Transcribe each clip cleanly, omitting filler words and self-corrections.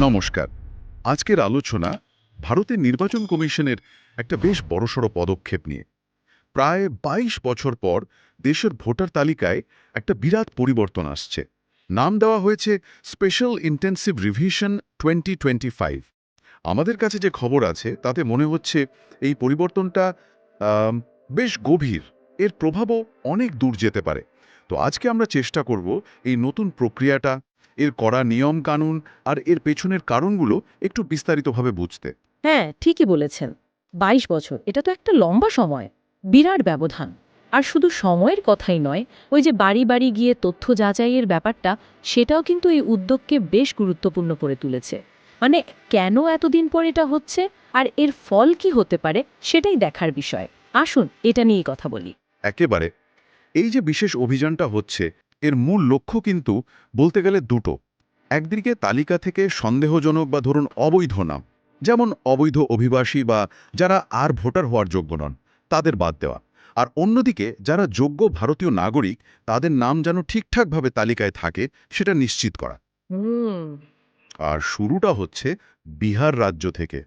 নমস্কার। আজকের আলোচনা ভারতের নির্বাচন কমিশনের একটা বেশ বড়সড় পদক্ষেপ নিয়ে। প্রায় ২২ বছর পর দেশের ভোটার তালিকায় একটা বিরাট পরিবর্তন আসছে। নাম দেওয়া হয়েছে স্পেশাল ইন্টেন্সিভ রিভিশন 2025। আমাদের কাছে যে খবর আছে তাতে মনে হচ্ছে এই পরিবর্তনটা আম, বেশ গভীর, এর প্রভাবও অনেক দূর যেতে পারে। তো আজকে আমরা চেষ্টা করব এই নতুন প্রক্রিয়াটা, এর কড়া নিয়ম কানুন আর এর পেছনের কারণগুলো একটু বিস্তারিতভাবে বুঝতে। হ্যাঁ, ঠিকই বলেছেন। ২২ বছর এটা তো একটা লম্বা সময়, বিরাট ব্যবধান। আর শুধু সময়ের কথাই নয়, ওই যে বাড়ি বাড়ি গিয়ে তথ্য যাচাইয়ের ব্যাপারটা, সেটাও কিন্তু এই উদ্যোগকে বেশ গুরুত্বপূর্ণ করে তুলেছে। মানে কেন এতদিন পর এটা হচ্ছে আর এর ফল কি হতে পারে সেটাই দেখার বিষয়। আসুন এটা নিয়েই কথা বলি। একেবারে, এই যে বিশেষ অভিযানটা হচ্ছে, এর মূল লক্ষ্য কিন্তু বলতে গেলে দুটো। একদিকে তালিকা থেকে সন্দেহজনক বা ধরুন অবৈধ নাম, যেমন অবৈধ অভিবাসী বা যারা আর ভোটার হওয়ার যোগ্য নন, তাদের বাদ দেওয়া। আর অন্যদিকে যারা যোগ্য ভারতীয় নাগরিক, তাদের নাম যেন ঠিকঠাকভাবে তালিকায় থাকে সেটা নিশ্চিত করা। হুম। আর শুরুটা হচ্ছে বিহার রাজ্য থেকে।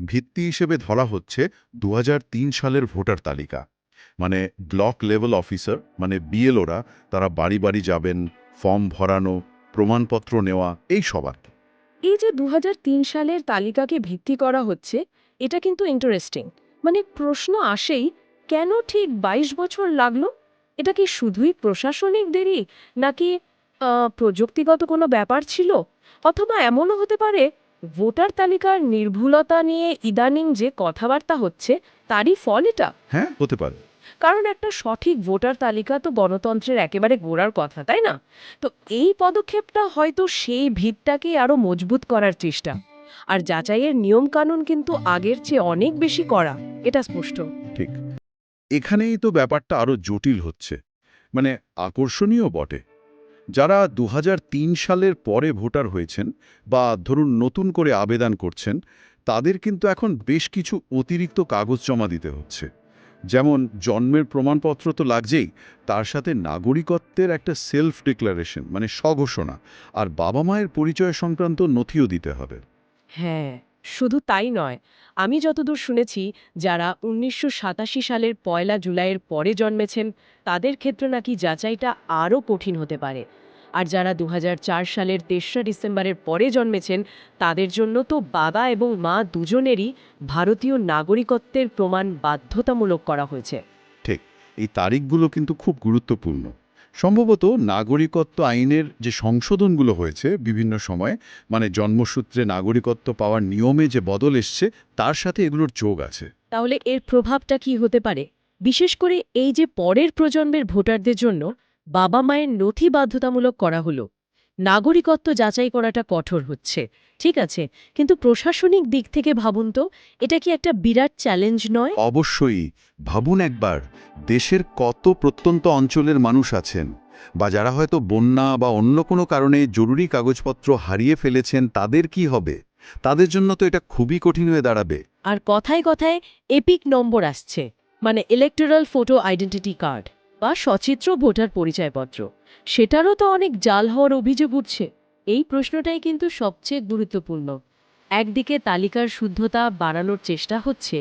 ভিত্তি হিসেবে ধরা হচ্ছে ২০০৩ সালের ভোটার তালিকা। মানে ব্লক লেভেল অফিসার, মানে বিএলওরা, তারা বাড়ি বাড়ি যাবেন, ফর্ম ভরানো, প্রমাণপত্র নেওয়া, এই সব আর কি। এই যে ২০০৩ সালের তালিকাকে ভিত্তি করা হচ্ছে, এটা কিন্তু ইন্টারেস্টিং। মানে প্রশ্ন আসেই, কেন ঠিক ২২ বছর লাগলো? এটা কি শুধুই প্রশাসনিক দেরি, নাকি প্রযুক্তিগত কোনো ব্যাপার ছিল? অথবা এমনও হতে পারে ভোটার তালিকার নির্ভুলতা নিয়ে ইদানিং যে কথাবার্তা হচ্ছে, তারই ফল এটা। হ্যাঁ, হতে পারে। কারণ একটা সঠিক ভোটার তালিকা তো গণতন্ত্রের একেবারে গোড়ার কথা, তাই না? তো এই পদক্ষেপটা হয়তো সেই ভিতটাকে আরো মজবুত করার চেষ্টা। আর যাচাইয়ের নিয়ম কানুন কিন্তু আগের চেয়ে অনেক বেশি কড়া, এটা স্পষ্ট। ঠিক এখানেই তো ব্যাপারটা আরো জটিল হচ্ছে, মানে আকর্ষণীয় বটে। যারা ২০০৩ সালের পরে ভোটার হয়েছেন বা ধরুন নতুন করে আবেদন করছেন, তাদের কিন্তু এখন বেশ কিছু অতিরিক্ত কাগজ জমা দিতে হচ্ছে। যেমন জন্মের প্রমাণপত্র তো লাগছেই, তার সাথে নাগরিকত্বের একটা সেলফ ডিক্লারেশন, মানে স্বঘোষণা, আর বাবা মায়ের পরিচয় সংক্রান্ত নথিও দিতে হবে। হ্যাঁ, শুধু তাই নয়। আমি যতদূর শুনেছি, যারা ১৯৮৭ সালের ১লা জুলাইয়ের পরে জন্মেছেন, তাদের ক্ষেত্রে নাকি যাচাইটা আরও কঠিন হতে পারে। আর যারা ২০০৪ সালের ৩রা ডিসেম্বরের পরে জন্মেছেন, তাদের জন্য তো বাবা এবং মা দুজনেরই ভারতীয় নাগরিকত্বের প্রমাণ বাধ্যতামূলক করা হয়েছে। ঠিক, এই তারিখগুলো কিন্তু খুব গুরুত্বপূর্ণ। সম্ভবত নাগরিকত্ব আইনের যে সংশোধনগুলো হয়েছে বিভিন্ন সময়ে, মানে জন্মসূত্রে নাগরিকত্ব পাওয়ার নিয়মে যে বদল এসছে, তার সাথে এগুলোর যোগ আছে। তাহলে এর প্রভাবটা কি হতে পারে? বিশেষ করে এই যে পরের প্রজন্মের ভোটারদের জন্য বাবা মায়ের নথি বাধ্যতামূলক করা হলো, নাগরিকত্ব যাচাই করাটা কঠোর হচ্ছে, ঠিক আছে, কিন্তু প্রশাসনিক দিক থেকে ভাবুন তো, এটা কি একটা বিরাট চ্যালেঞ্জ নয়? অবশ্যই। ভাবুন একবার, দেশের কত প্রত্যন্ত অঞ্চলের মানুষ আছেন, বা যারা হয়তো বন্যা বা অন্য কোনো কারণে জরুরি কাগজপত্র হারিয়ে ফেলেছেন, তাদের কি হবে? তাদের জন্য তো এটা খুবই কঠিন হয়ে দাঁড়াবে। আর কথায় কথায় এপিক নম্বর আসছে, মানে ইলেকটোরাল ফটো আইডেন্টিটি কার্ড বা সচিত্র ভোটার পরিচয়পত্র, সেটারও তো অনেক জাল হওয়ার অভিযোগ উঠছে। এই প্রশ্নটাই কিন্তু সবচেয়ে গুরুত্বপূর্ণ। একদিকে তালিকার শুদ্ধতা বাড়ানোর চেষ্টা হচ্ছে,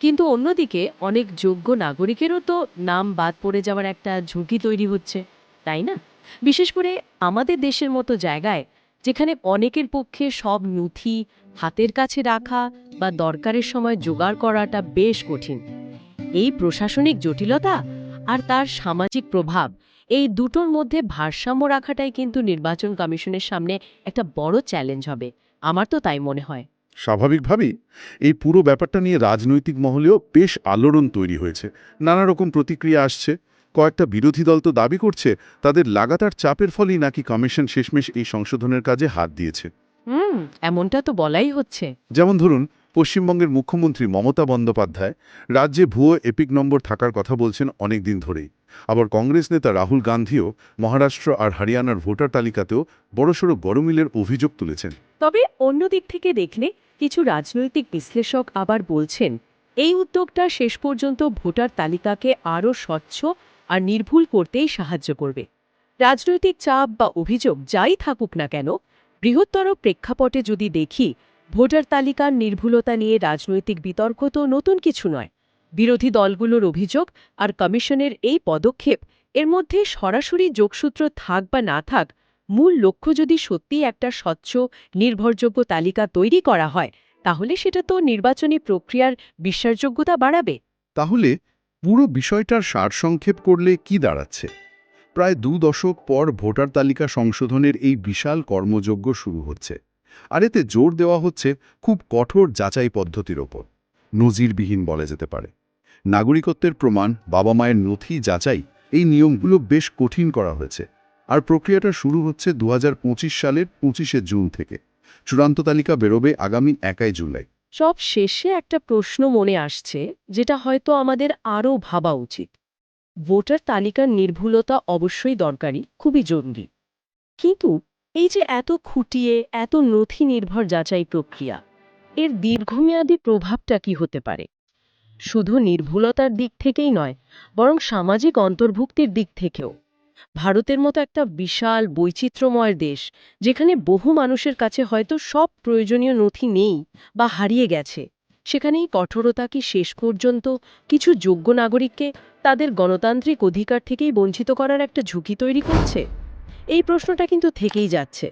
কিন্তু অন্যদিকে অনেক যোগ্য নাগরিকেরও তো নাম বাদ পড়ে যাওয়ার একটা ঝুঁকি তৈরি হচ্ছে, তাই না? বিশেষ করে আমাদের দেশের মতো জায়গায়, যেখানে অনেকের পক্ষে সব নথি হাতের কাছে রাখা বা দরকারের সময় জোগাড় করাটা বেশ কঠিন। এই প্রশাসনিক জটিলতা আর তার সামাজিক প্রভাব, এই দুটোর মধ্যে ভারসাম্য রাখাটাই কিন্তু নির্বাচন কমিশনের সামনে একটা বড় চ্যালেঞ্জ হবে। আমার তো তাই মনে হয়। স্বাভাবিকভাবেই এই পুরো ব্যাপারটা নিয়ে রাজনৈতিক মহলেও বেশ আলোড়ন তৈরি হয়েছে। নানা রকম প্রতিক্রিয়া আসছে। কয়েকটা বিরোধী দল তো দাবি করছে তাদের লাগাতার চাপের ফলেই নাকি কমিশন শেষমেশ এই সংশোধনের কাজে হাত দিয়েছে। হুম, এমনটা তো বলাই হচ্ছে। যেমন ধরুন, পশ্চিমবঙ্গের মুখ্যমন্ত্রী মমতা বন্দ্যোপাধ্যায় রাজ্যে ভুয়ো এপিক নম্বর থাকার কথা বলছেন অনেক দিন ধরেই। আবার কংগ্রেস নেতা রাহুল গান্ধীও মহারাষ্ট্র আর হরিয়ানার ভোটার তালিকাতেও বড়সড় গরমিলের অভিযোগ তুলেছেন। তবে অন্য দিক থেকে দেখলে কিছু রাজনৈতিক বিশ্লেষক আবার বলছেন, এই উদ্যোগটা শেষ পর্যন্ত ভোটার তালিকাকে আরও স্বচ্ছ আর নির্ভুল করতেই সাহায্য করবে। রাজনৈতিক চাপ বা অভিযোগ যাই থাকুক না কেন, বৃহত্তর প্রেক্ষাপটে যদি দেখি, ভোটার তালিকার নির্ভুলতা নিয়ে রাজনৈতিক বিতর্ক তো নতুন কিছু নয়। বিরোধী দলগুলোর অভিযোগ আর কমিশনের এই পদক্ষেপ, এর মধ্যে সরাসরি যোগসূত্র থাক বা না থাক, মূল লক্ষ্য যদি সত্যিই একটা স্বচ্ছ, নির্ভরযোগ্য তালিকা তৈরি করা হয়, তাহলে সেটা তো নির্বাচনী প্রক্রিয়ার বিশ্বাসযোগ্যতা বাড়াবে। তাহলে পুরো বিষয়টার সারসংক্ষেপ করলে কি দাঁড়াচ্ছে? প্রায় 2 দশক পর ভোটার তালিকা সংশোধনের এই বিশাল কর্মযজ্ঞ শুরু হচ্ছে। আর এতে জোর দেওয়া হচ্ছে খুব কঠোর যাচাই পদ্ধতির ওপর। নজিরবিহীন বলা যেতে পারে। নাগরিকত্বের প্রমাণ, বাবা মায়ের নথি যাচাই, এই নিয়মগুলো বেশ কঠিন করা হয়েছে। আর প্রক্রিয়াটা শুরু হচ্ছে 2025 সালের 25শে জুন থেকে। চূড়ান্ত তালিকা বেরোবে আগামী 1 জুলাই। সব শেষে একটা প্রশ্ন মনে আসছে, যেটা হয়তো আমাদের আরও ভাবা উচিত। ভোটার তালিকার নির্ভুলতা অবশ্যই দরকারি, খুবই জরুরি। কিন্তু এই যে এত খুঁটিয়ে, এত নথি নির্ভর যাচাই প্রক্রিয়া, এর দীর্ঘমেয়াদী প্রভাবটা কি হতে পারে? শুধু নির্ভুলতার দিক থেকেই নয়, বরং সামাজিক অন্তর্ভুক্তির দিক থেকেও। ভারতের মতো একটা বিশাল বৈচিত্র্যময় দেশ, যেখানে বহু মানুষের কাছে হয়তো সব প্রয়োজনীয় নথি নেই বা হারিয়ে গেছে, সেখানে এই কঠোরতা কি শেষ পর্যন্ত কিছু যোগ্য নাগরিককে তাদের গণতান্ত্রিক অধিকার থেকেই বঞ্চিত করার একটা ঝুঁকি তৈরি করছে? এই প্রশ্নটা কিন্তু থেকেই যাচ্ছে।